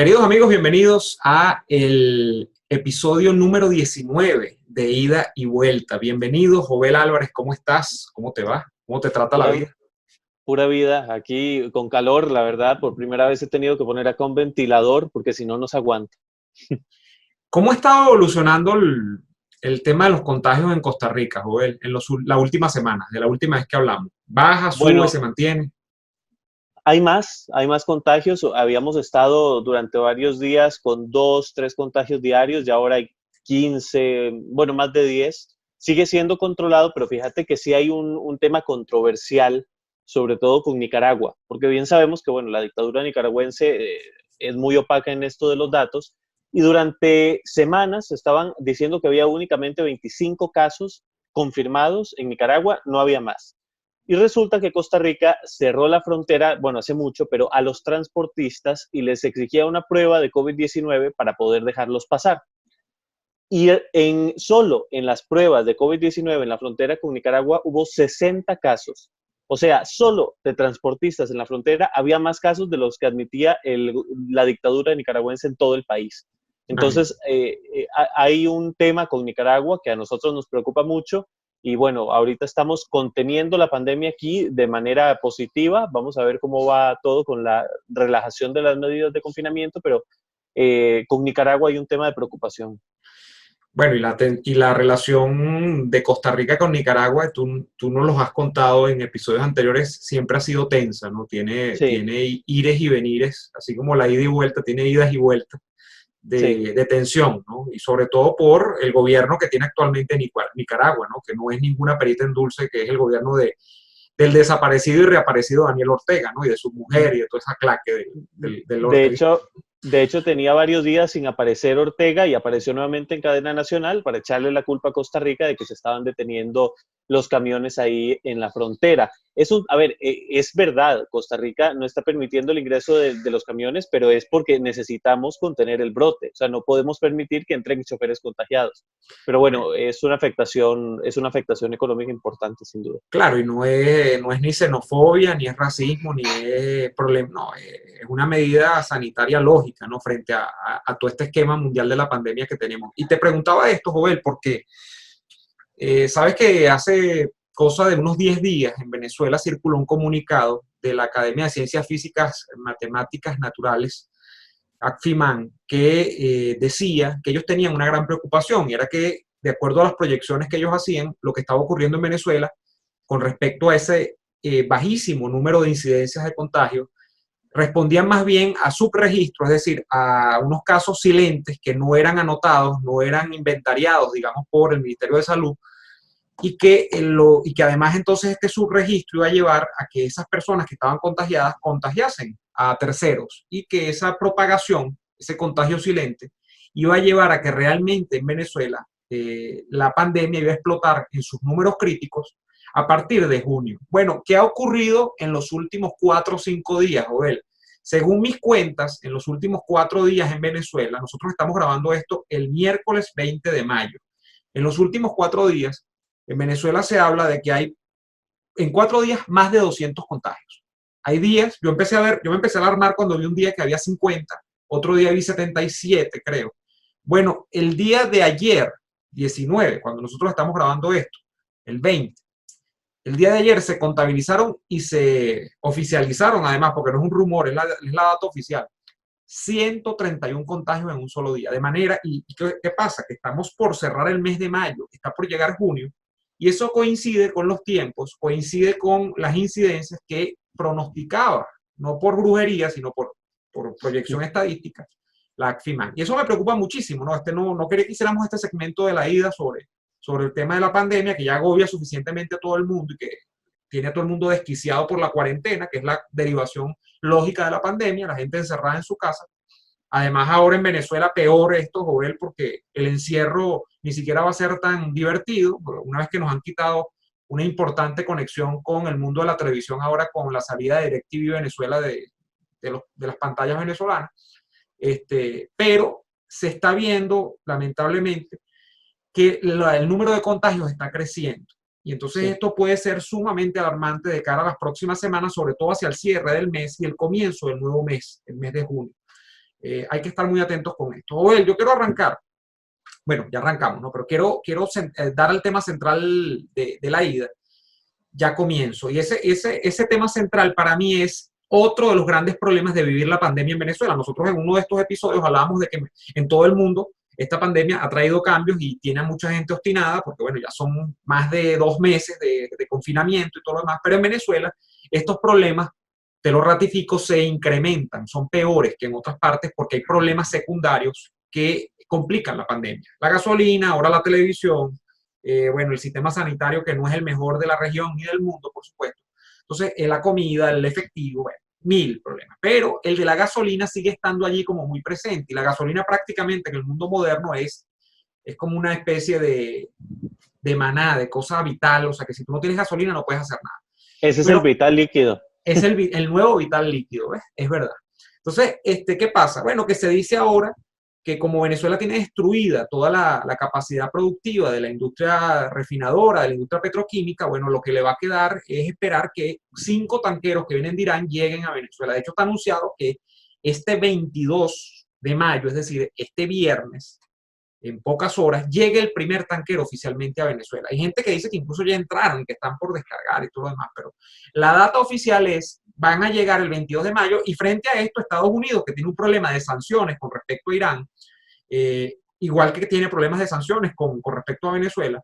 Queridos amigos, bienvenidos a el episodio número 19 de Ida y Vuelta. Bienvenido, Jovel Álvarez, ¿cómo estás? ¿Cómo te va? ¿Cómo te trata la Pura, vida? pura vida, aquí con calor, la verdad, por primera vez he tenido que poner acá un ventilador porque si no, no se aguanta. ¿Cómo ha estado evolucionando el tema de los contagios en Costa Rica, Jovel, en la última semana, de la última vez que hablamos? ¿Baja, sube, Bueno, se mantiene? hay más contagios. Habíamos estado durante varios días con 2, 3 contagios diarios, y ahora hay 15, bueno, más de 10. Sigue siendo controlado, pero fíjate que sí hay un tema controversial, sobre todo con Nicaragua, porque bien sabemos que, bueno, la dictadura nicaragüense es muy opaca en esto de los datos, y durante semanas estaban diciendo que había únicamente 25 casos confirmados en Nicaragua, no había más. Y resulta que Costa Rica cerró la frontera, bueno, hace mucho, pero a los transportistas y les exigía una prueba de COVID-19 para poder dejarlos pasar. Y solo en las pruebas de COVID-19 en la frontera con Nicaragua hubo 60 casos. O sea, solo de transportistas en la frontera había más casos de los que admitía la dictadura nicaragüense en todo el país. Imagínate. Entonces, hay un tema con Nicaragua que a nosotros nos preocupa mucho. Y bueno, ahorita estamos conteniendo la pandemia aquí de manera positiva. Vamos a ver cómo va todo con la relajación de las medidas de confinamiento, pero con Nicaragua hay un tema de preocupación. Bueno, y la relación de Costa Rica con Nicaragua, tú nos los has contado en episodios anteriores, siempre ha sido tensa, ¿no? Tiene, Sí, tiene ires y venires, así como la ida y vuelta, tiene idas y vueltas sí. de tensión, ¿no? Y sobre todo por el gobierno que tiene actualmente Nicaragua, ¿no? Que no es ninguna perita en dulce, que es el gobierno del desaparecido y reaparecido Daniel Ortega, ¿no? Y de su mujer y de toda esa claque del De Ortega. hecho, de hecho, tenía varios días sin aparecer Ortega y apareció nuevamente en cadena nacional para echarle la culpa a Costa Rica de que se estaban deteniendo los camiones ahí en la frontera. A ver, es verdad, Costa Rica no está permitiendo el ingreso de los camiones, pero es porque necesitamos contener el brote. O sea, no podemos permitir que entren choferes contagiados. Pero bueno, es una afectación económica importante, sin duda. Claro, y no es ni xenofobia, ni es racismo, ni es problema, no, es una medida sanitaria lógica, ¿no? Frente a todo este esquema mundial de la pandemia que tenemos. Y te preguntaba esto, Joel, porque sabes que hace cosa de unos 10 días en Venezuela circuló un comunicado de la Academia de Ciencias Físicas, Matemáticas Naturales, ACFIMAN, que decía que ellos tenían una gran preocupación, y era que, de acuerdo a las proyecciones que ellos hacían, lo que estaba ocurriendo en Venezuela con respecto a ese bajísimo número de incidencias de contagio, respondían más bien a subregistro, es decir, a unos casos silentes que no eran anotados, no eran inventariados, digamos, por el Ministerio de Salud, y que además entonces este subregistro iba a llevar a que esas personas que estaban contagiadas contagiasen a terceros, y que esa propagación, ese contagio silente, iba a llevar a que realmente en Venezuela la pandemia iba a explotar en sus números críticos a partir de junio. Bueno, ¿qué ha ocurrido en los últimos 4 o 5 días, Joel? Según mis cuentas, en los últimos 4 días en Venezuela, nosotros estamos grabando esto el miércoles 20 de mayo. En los últimos 4 días, en Venezuela se habla de que hay en 4 días más de 200 contagios. Hay días, yo me empecé a alarmar cuando vi un día que había 50, otro día vi 77, creo. Bueno, el día de ayer, 19, cuando nosotros estamos grabando esto, el 20, el día de ayer se contabilizaron y se oficializaron, además, porque no es un rumor, es la data oficial, 131 contagios en un solo día. De manera, ¿y qué pasa? Que estamos por cerrar el mes de mayo, está por llegar junio, y eso coincide con los tiempos, coincide con las incidencias que pronosticaba, no por brujería, sino por proyección estadística, la ACFIMAN. Y eso me preocupa muchísimo, ¿no? No quería que hiciéramos este segmento de la ida sobre el tema de la pandemia, que ya agobia suficientemente a todo el mundo y que tiene a todo el mundo desquiciado por la cuarentena, que es la derivación lógica de la pandemia, la gente encerrada en su casa. Además, ahora en Venezuela peor esto, Joel, porque el encierro ni siquiera va a ser tan divertido, una vez que nos han quitado una importante conexión con el mundo de la televisión ahora con la salida de DirecTV Venezuela de las pantallas venezolanas. Pero se está viendo, lamentablemente, que el número de contagios está creciendo. Y entonces Sí. esto puede ser sumamente alarmante de cara a las próximas semanas, sobre todo hacia el cierre del mes y el comienzo del nuevo mes, el mes de junio. Hay que estar muy atentos con esto. Joel, yo quiero arrancar. Bueno, ya arrancamos, ¿no? Pero quiero dar el tema central de la ida. Ya comienzo. Y ese tema central para mí es otro de los grandes problemas de vivir la pandemia en Venezuela. Nosotros en uno de estos episodios hablábamos de que en todo el mundo esta pandemia ha traído cambios y tiene a mucha gente obstinada, porque bueno, ya son más de 2 meses de confinamiento y todo lo demás, pero en Venezuela estos problemas, te lo ratifico, se incrementan, son peores que en otras partes porque hay problemas secundarios que complican la pandemia. La gasolina, ahora la televisión, bueno, el sistema sanitario que no es el mejor de la región ni del mundo, por supuesto. Entonces, la comida, el efectivo, bueno, mil problemas. Pero el de la gasolina sigue estando allí como muy presente. Y la gasolina prácticamente en el mundo moderno es como una especie de maná, de cosa vital. O sea, que si tú no tienes gasolina no puedes hacer nada. Ese es Pero el vital líquido. es el nuevo vital líquido, ¿ves? Es verdad. Entonces, ¿qué pasa? Bueno, que se dice ahora que como Venezuela tiene destruida toda la capacidad productiva de la industria refinadora, de la industria petroquímica, bueno, lo que le va a quedar es esperar que 5 tanqueros que vienen de Irán lleguen a Venezuela. De hecho, está anunciado que este 22 de mayo, es decir, este viernes, en pocas horas, llegue el primer tanquero oficialmente a Venezuela. Hay gente que dice que incluso ya entraron, que están por descargar y todo lo demás, pero la data oficial es, van a llegar el 22 de mayo y frente a esto Estados Unidos, que tiene un problema de sanciones con respecto a Irán, igual que tiene problemas de sanciones con respecto a Venezuela,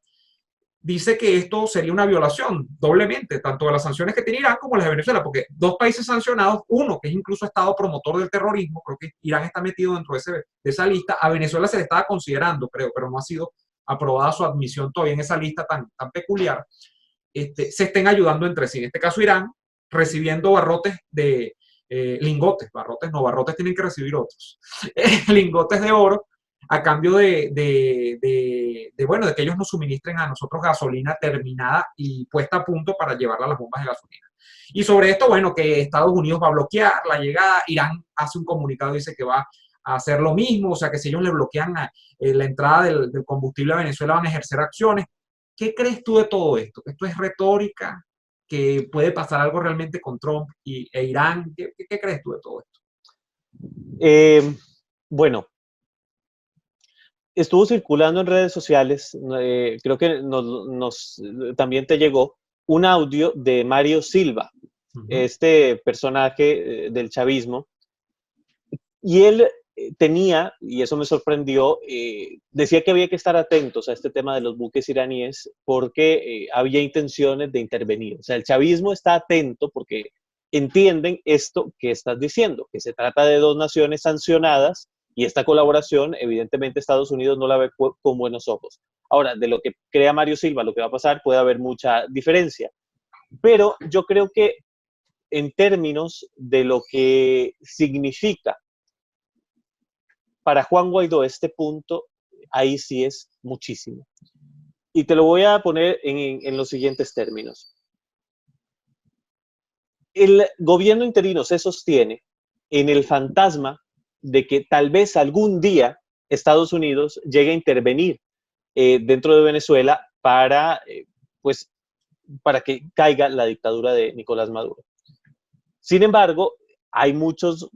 dice que esto sería una violación doblemente, tanto de las sanciones que tiene Irán como las de Venezuela, porque 2 países sancionados, uno que es incluso Estado promotor del terrorismo, creo que Irán está metido dentro de esa lista, a Venezuela se le estaba considerando, creo, pero no ha sido aprobada su admisión todavía en esa lista tan peculiar, se estén ayudando entre sí. En este caso Irán, recibiendo barrotes de lingotes, barrotes no, barrotes tienen que recibir otros, lingotes de oro, a cambio bueno, de que ellos nos suministren a nosotros gasolina terminada y puesta a punto para llevarla a las bombas de gasolina. Y sobre esto, bueno, que Estados Unidos va a bloquear la llegada, Irán hace un comunicado y dice que va a hacer lo mismo, o sea que si ellos le bloquean la entrada del combustible a Venezuela van a ejercer acciones. ¿Qué crees tú de todo esto? ¿Que esto es retórica? ¿Que puede pasar algo realmente con Trump e Irán? ¿Qué crees tú de todo esto? Bueno, estuvo circulando en redes sociales, creo que también te llegó, un audio de Mario Silva, este personaje del chavismo, y él tenía, y eso me sorprendió, decía que había que estar atentos a este tema de los buques iraníes porque había intenciones de intervenir. O sea, el chavismo está atento porque entienden esto que estás diciendo, que se trata de 2 naciones sancionadas y esta colaboración, evidentemente, Estados Unidos no la ve con buenos ojos. Ahora, de lo que crea Mario Silva, lo que va a pasar, puede haber mucha diferencia. Pero yo creo que en términos de lo que significa para Juan Guaidó este punto, ahí sí es muchísimo. Y te lo voy a poner en los siguientes términos. El gobierno interino se sostiene en el fantasma de que tal vez algún día Estados Unidos llegue a intervenir dentro de Venezuela para que caiga la dictadura de Nicolás Maduro. Sin embargo, hay muchas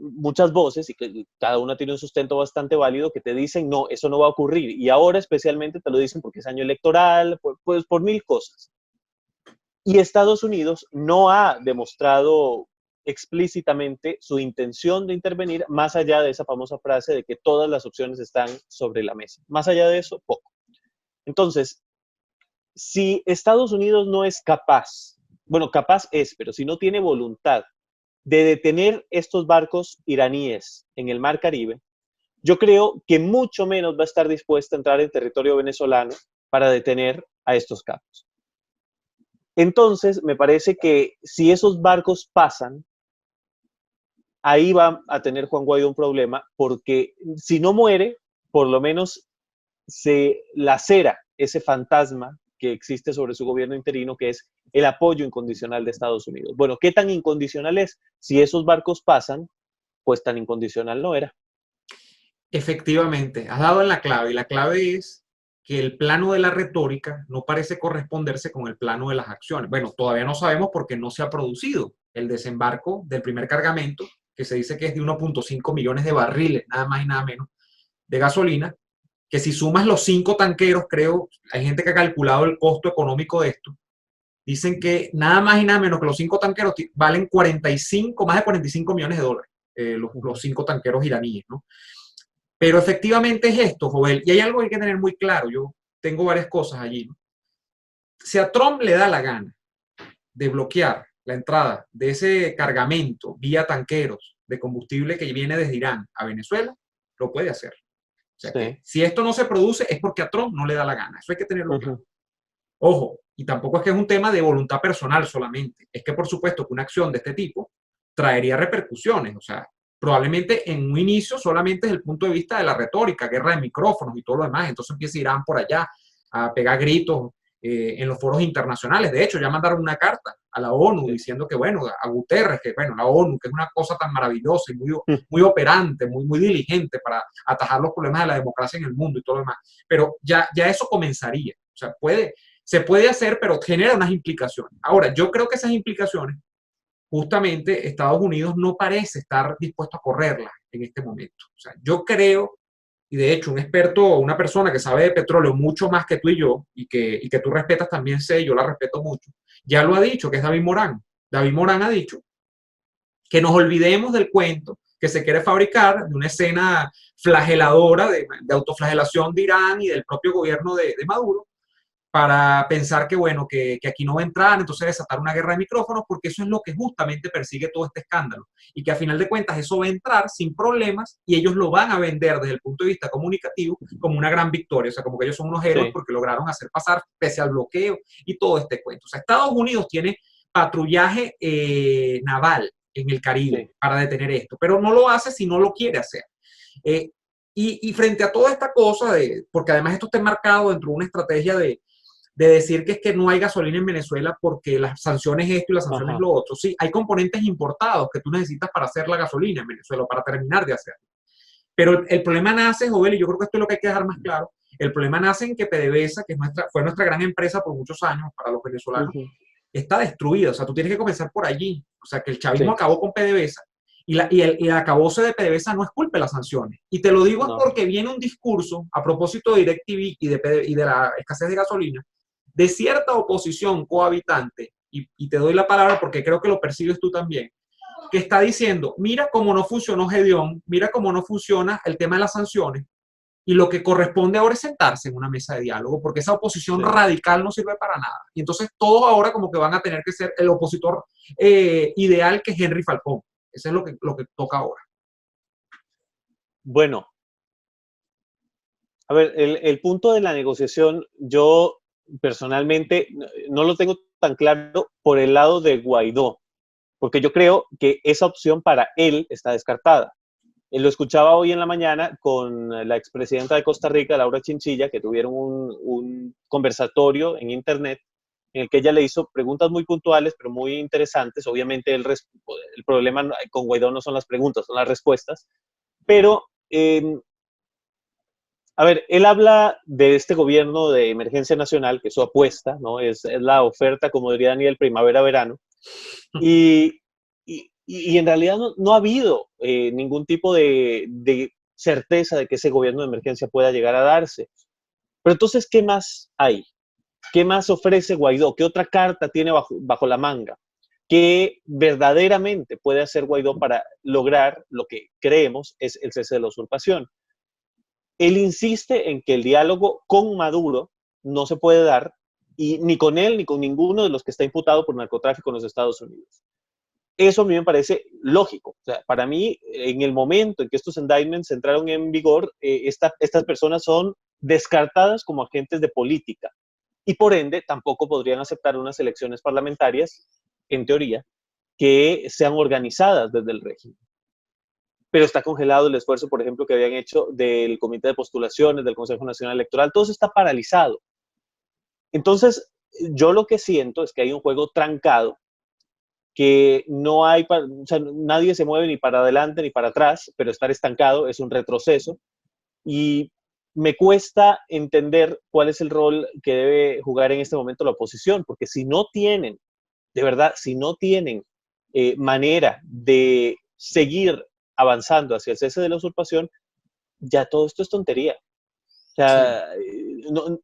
voces, y que cada una tiene un sustento bastante válido, que te dicen, no, eso no va a ocurrir. Y ahora especialmente te lo dicen porque es año electoral, por 1000 cosas. Y Estados Unidos no ha demostrado explícitamente su intención de intervenir, más allá de esa famosa frase de que todas las opciones están sobre la mesa. Más allá de eso, poco. Entonces, si Estados Unidos no es capaz, bueno, capaz es, pero si no tiene voluntad de detener estos barcos iraníes en el Mar Caribe, yo creo que mucho menos va a estar dispuesta a entrar en territorio venezolano para detener a estos capos. Entonces, me parece que si esos barcos pasan, ahí va a tener Juan Guaidó un problema, porque si no muere, por lo menos se lacera ese fantasma que existe sobre su gobierno interino, que es el apoyo incondicional de Estados Unidos. Bueno, ¿qué tan incondicional es? Si esos barcos pasan, pues tan incondicional no era. Efectivamente, has dado en la clave, y la clave es que el plano de la retórica no parece corresponderse con el plano de las acciones. Bueno, todavía no sabemos porque no se ha producido el desembarco del primer cargamento, que se dice que es de 1.5 millones de barriles, nada más y nada menos, de gasolina, que si sumas los 5 tanqueros, creo, hay gente que ha calculado el costo económico de esto, dicen que nada más y nada menos que los 5 tanqueros valen 45, más de 45 millones de dólares, los 5 tanqueros iraníes, ¿no? Pero efectivamente es esto, Joel, y hay algo que hay que tener muy claro, yo tengo varias cosas allí, ¿no? Si a Trump le da la gana de bloquear la entrada de ese cargamento vía tanqueros de combustible que viene desde Irán a Venezuela, lo puede hacer. O sea, que si esto no se produce es porque a Trump no le da la gana. Eso hay que tenerlo claro. Ojo, y tampoco es que es un tema de voluntad personal solamente. Es que por supuesto que una acción de este tipo traería repercusiones. O sea, probablemente en un inicio solamente desde el punto de vista de la retórica, guerra de micrófonos y todo lo demás. Entonces empieza Irán por allá a pegar gritos en los foros internacionales. De hecho, ya mandaron una carta a la ONU diciendo que, bueno, a Guterres, que, bueno, la ONU, que es una cosa tan maravillosa y muy operante, muy diligente para atajar los problemas de la democracia en el mundo y todo lo demás. Pero ya eso comenzaría. O sea, se puede hacer, pero genera unas implicaciones. Ahora, yo creo que esas implicaciones, justamente Estados Unidos no parece estar dispuesto a correrlas en este momento. O sea, yo creo, y de hecho un experto, una persona que sabe de petróleo mucho más que tú y yo, y que tú respetas también, sé, yo la respeto mucho, ya lo ha dicho, que es David Morán. David Morán ha dicho que nos olvidemos del cuento que se quiere fabricar de una escena flageladora, de autoflagelación de Irán y del propio gobierno de Maduro, para pensar que, bueno, que aquí no va a entrar, entonces desatar una guerra de micrófonos, porque eso es lo que justamente persigue todo este escándalo. Y que a final de cuentas eso va a entrar sin problemas y ellos lo van a vender desde el punto de vista comunicativo como una gran victoria. O sea, como que ellos son unos héroes porque lograron hacer pasar pese al bloqueo y todo este cuento. O sea, Estados Unidos tiene patrullaje naval en el Caribe para detener esto, pero no lo hace si no lo quiere hacer. Y frente a toda esta cosa, porque además esto está enmarcado dentro de una estrategia de decir que es que no hay gasolina en Venezuela porque las sanciones esto y las sanciones lo otro. Sí, hay componentes importados que tú necesitas para hacer la gasolina en Venezuela, para terminar de hacerlo. Pero el problema nace, Jovel, y yo creo que esto es lo que hay que dejar más claro, el problema nace en que PDVSA, que fue nuestra gran empresa por muchos años para los venezolanos, está destruida. O sea, tú tienes que comenzar por allí. O sea, que el chavismo acabó con PDVSA y el acabose de PDVSA no es culpa de las sanciones. Y te lo digo es porque viene un discurso a propósito de DirecTV y de la escasez de gasolina, de cierta oposición cohabitante, y te doy la palabra porque creo que lo percibes tú también, que está diciendo, mira cómo no funcionó Gedeón, mira cómo no funciona el tema de las sanciones, y lo que corresponde ahora es sentarse en una mesa de diálogo, porque esa oposición radical no sirve para nada. Y entonces todos ahora como que van a tener que ser el opositor ideal, que es Henry Falcón. Eso es lo que toca ahora. Bueno, a ver, el punto de la negociación, yo personalmente no lo tengo tan claro por el lado de Guaidó, porque yo creo que esa opción para él está descartada. Lo escuchaba hoy en la mañana con la expresidenta de Costa Rica, Laura Chinchilla, que tuvieron un conversatorio en internet en el que ella le hizo preguntas muy puntuales, pero muy interesantes. Obviamente el problema con Guaidó no son las preguntas, son las respuestas. Pero, a ver, él habla de este gobierno de emergencia nacional, que es su apuesta, ¿no? Es la oferta, como diría Daniel, primavera-verano. Y en realidad no ha habido ningún tipo de certeza de que ese gobierno de emergencia pueda llegar a darse. Pero entonces, ¿qué más hay? ¿Qué más ofrece Guaidó? ¿Qué otra carta tiene bajo la manga? ¿Qué verdaderamente puede hacer Guaidó para lograr lo que creemos es el cese de la usurpación? Él insiste en que el diálogo con Maduro no se puede dar, y ni con él ni con ninguno de los que está imputado por narcotráfico en los Estados Unidos. Eso a mí me parece lógico. O sea, para mí, en el momento en que estos indictments entraron en vigor, estas personas son descartadas como agentes de política y por ende tampoco podrían aceptar unas elecciones parlamentarias, en teoría, que sean organizadas desde el régimen. Pero está congelado el esfuerzo, por ejemplo, que habían hecho del Comité de Postulaciones, del Consejo Nacional Electoral, todo eso está paralizado. Entonces, yo lo que siento es que hay un juego trancado, que no hay, o sea, nadie se mueve ni para adelante ni para atrás, pero estar estancado es un retroceso, y me cuesta entender cuál es el rol que debe jugar en este momento la oposición, porque si no tienen, de verdad, si no tienen manera de seguir avanzando hacia el cese de la usurpación, ya todo esto es tontería. O sea, no,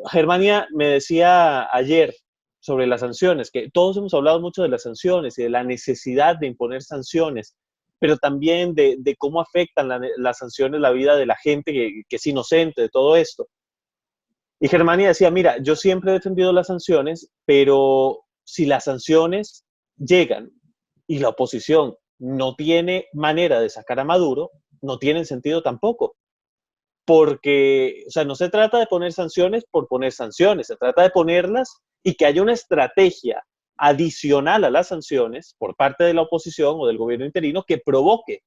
Germania me decía ayer sobre las sanciones, que todos hemos hablado mucho de las sanciones y de la necesidad de imponer sanciones, pero también de cómo afectan las sanciones la vida de la gente que es inocente de todo esto. Y Germania decía, mira, yo siempre he defendido las sanciones, pero si las sanciones llegan y la oposición no tiene manera de sacar a Maduro, no tienen sentido tampoco. Porque, o sea, no se trata de poner sanciones por poner sanciones, se trata de ponerlas y que haya una estrategia adicional a las sanciones por parte de la oposición o del gobierno interino que provoque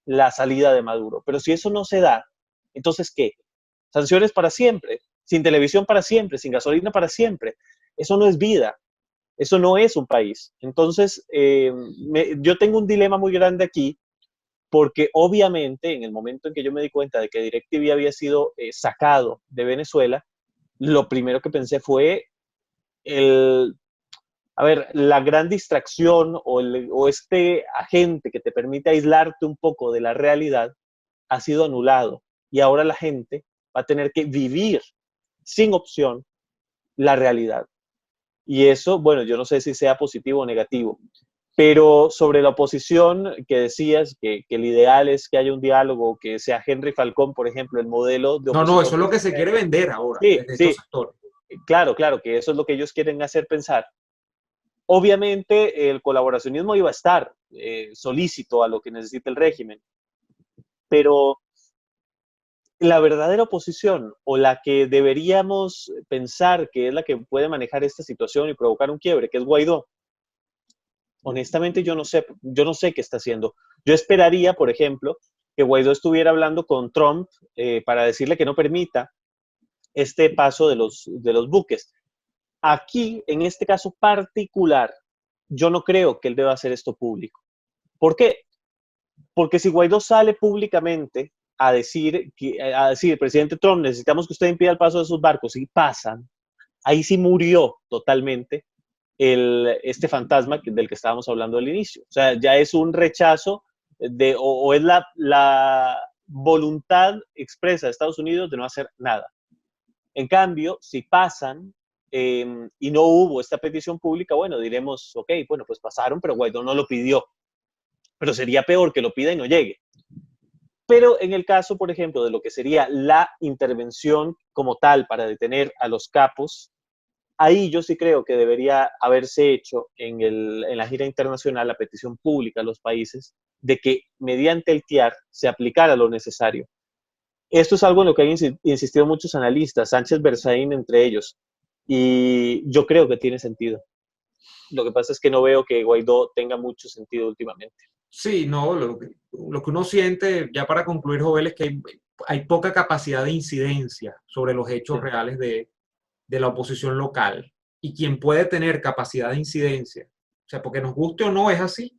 la salida de Maduro. Pero si eso no se da, entonces, ¿qué? Sanciones para siempre, sin televisión para siempre, sin gasolina para siempre. Eso no es vida, eso no es un país. Entonces, yo tengo un dilema muy grande aquí, porque obviamente en el momento en que yo me di cuenta de que DirecTV había sido sacado de Venezuela, lo primero que pensé fue la gran distracción o este agente que te permite aislarte un poco de la realidad ha sido anulado y ahora la gente va a tener que vivir sin opción la realidad. Y eso, bueno, yo no sé si sea positivo o negativo. Pero sobre la oposición que decías, que el ideal es que haya un diálogo, que sea Henry Falcón, por ejemplo, el modelo de No, no, opositor. eso es lo que se quiere vender ahora, Sí, desde estos sí, sectores. claro, claro, que eso es lo que ellos quieren hacer pensar. Obviamente el colaboracionismo iba a estar solícito a lo que necesita el régimen, pero la verdadera oposición o la que deberíamos pensar que es la que puede manejar esta situación y provocar un quiebre, que es Guaidó, honestamente yo no sé qué está haciendo. Yo esperaría, por ejemplo, que Guaidó estuviera hablando con Trump para decirle que no permita este paso de los buques. Aquí, en este caso particular, yo no creo que él deba hacer esto público. ¿Por qué? Porque si Guaidó sale públicamente a decir, presidente Trump, necesitamos que usted impida el paso de sus barcos y pasan, ahí sí murió totalmente este fantasma del que estábamos hablando al inicio. O sea, ya es un rechazo o es la voluntad expresa de Estados Unidos de no hacer nada. En cambio, si pasan y no hubo esta petición pública, bueno, diremos, ok, bueno, pues pasaron, pero Guaidó no lo pidió. Pero sería peor que lo pida y no llegue. Pero en el caso, por ejemplo, de lo que sería la intervención como tal para detener a los capos, ahí yo sí creo que debería haberse hecho en la gira internacional la petición pública a los países de que mediante el TIAR se aplicara lo necesario. Esto es algo en lo que han insistido muchos analistas, Sánchez Berzaín entre ellos, y yo creo que tiene sentido. Lo que pasa es que no veo que Guaidó tenga mucho sentido últimamente. Sí, no, lo que uno siente, ya para concluir, Jovel, es que hay poca capacidad de incidencia sobre los hechos Sí. reales de la oposición local. Y quien puede tener capacidad de incidencia, o sea, porque nos guste o no, es así,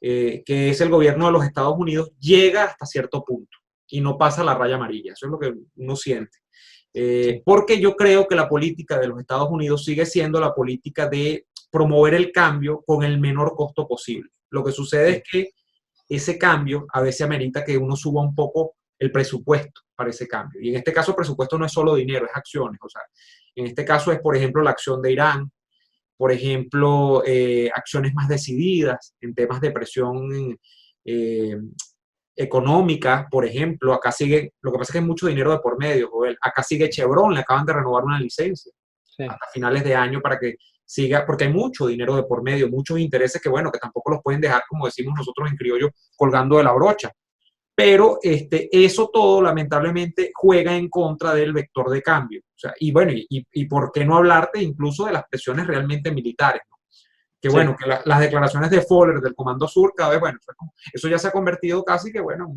que es el gobierno de los Estados Unidos, llega hasta cierto punto y no pasa la raya amarilla. Eso es lo que uno siente. Porque yo creo que la política de los Estados Unidos sigue siendo la política de promover el cambio con el menor costo posible. Lo que sucede es que ese cambio a veces amerita que uno suba un poco el presupuesto para ese cambio. Y en este caso el presupuesto no es solo dinero, es acciones. O sea, en este caso es, por ejemplo, la acción de Irán, por ejemplo, acciones más decididas en temas de presión económica, por ejemplo. Acá sigue, lo que pasa es que hay mucho dinero de por medio, Joel. Acá sigue Chevron, le acaban de renovar una licencia hasta finales de año para que siga, porque hay mucho dinero de por medio, muchos intereses que, bueno, que tampoco los pueden dejar, como decimos nosotros en criollo, colgando de la brocha. Pero eso todo, lamentablemente, juega en contra del vector de cambio. O sea, y bueno, y por qué no hablarte incluso de las presiones realmente militares, ¿no? Que bueno, que las declaraciones de Fowler del Comando Sur, cada vez, bueno, eso ya se ha convertido casi que, bueno,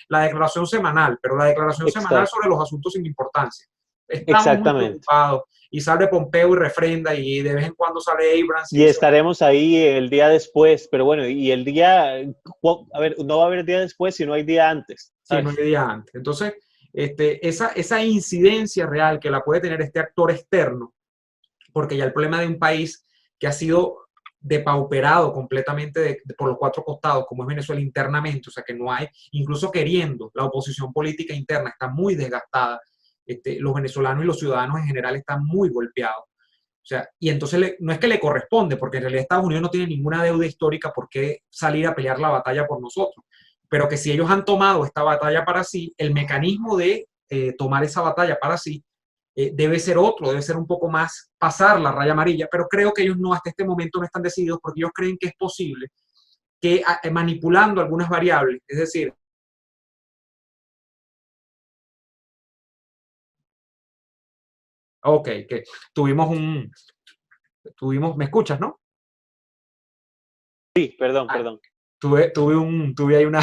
la declaración semanal, pero la declaración semanal sobre los asuntos sin importancia. Estamos muy preocupados, y sale Pompeo y refrenda, y de vez en cuando sale Abrams. Y estaremos ahí el día después, pero bueno, y el día, a ver, no va a haber día después si no hay día antes. ¿Sabes? Sí, no hay día antes. Entonces, esa incidencia real que la puede tener este actor externo, porque ya el problema de un país que ha sido depauperado completamente por los cuatro costados, como es Venezuela internamente, o sea que no hay, incluso queriendo, la oposición política interna está muy desgastada, los venezolanos y los ciudadanos en general están muy golpeados. O sea, y entonces no es que le corresponde, porque en realidad Estados Unidos no tiene ninguna deuda histórica por qué salir a pelear la batalla por nosotros, pero que si ellos han tomado esta batalla para sí, el mecanismo de tomar esa batalla para sí debe ser otro, debe ser un poco más pasar la raya amarilla, pero creo que ellos no, hasta este momento no están decididos porque ellos creen que es posible que manipulando algunas variables, es decir, ok, que ¿me escuchas, no? Sí, perdón, perdón. Tuve ahí una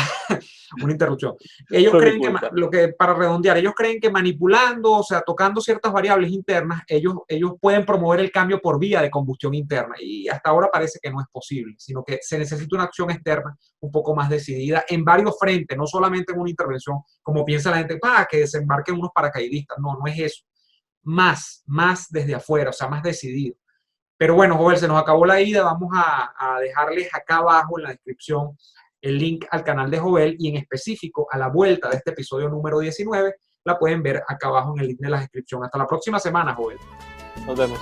interrupción. Ellos Fue mi creen culpa. para redondear, ellos creen que manipulando, o sea, tocando ciertas variables internas, ellos pueden promover el cambio por vía de combustión interna. Y hasta ahora parece que no es posible, sino que se necesita una acción externa un poco más decidida en varios frentes, no solamente en una intervención, como piensa la gente, que desembarquen unos paracaidistas. No, no es eso. Más desde afuera, o sea, más decidido. Pero bueno, Joel, se nos acabó la ida. Vamos a dejarles acá abajo en la descripción el link al canal de Joel y en específico a la vuelta de este episodio número 19. La pueden ver acá abajo en el link de la descripción. Hasta la próxima semana, Joel. Nos vemos.